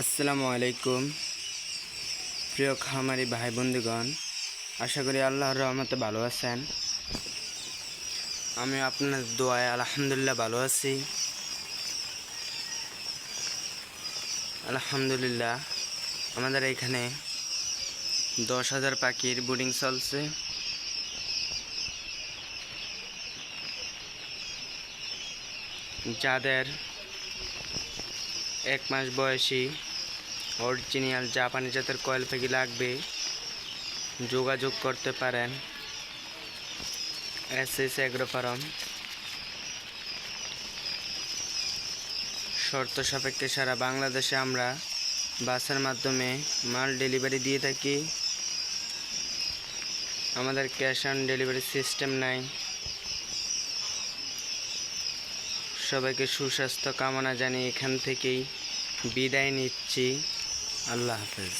আসসালামু আলাইকুম প্রিয় খামারি ভাই বন্ধুগণ, আশা করি আল্লাহর রহমতে ভালো আছেন। আমি আপনার দোয়ায় আলহামদুলিল্লাহ ভালো আছি। আলহামদুলিল্লাহ আমাদের এখানে 10,000 পাখির ব্রিডিং চলছে। যাদের 1 মাস বয়সী অরিজিনাল জাপানি জাতের কয়েল পাখি লাগবে যোগাযোগ করতে পারেন এসএস এগ্রো ফার্ম। শর্ত সাপেক্ষে সারা বাংলাদেশে আমরা বাসের মাধ্যমে মাল ডেলিভারি দিয়ে থাকি। আমাদের ক্যাশ অন ডেলিভারি সিস্টেম নাই। সবাইকে সুস্বাস্থ্য কামনা জানিয়ে এখান থেকেই বিদায় নিচ্ছি। আল্লাহ হাফেজ।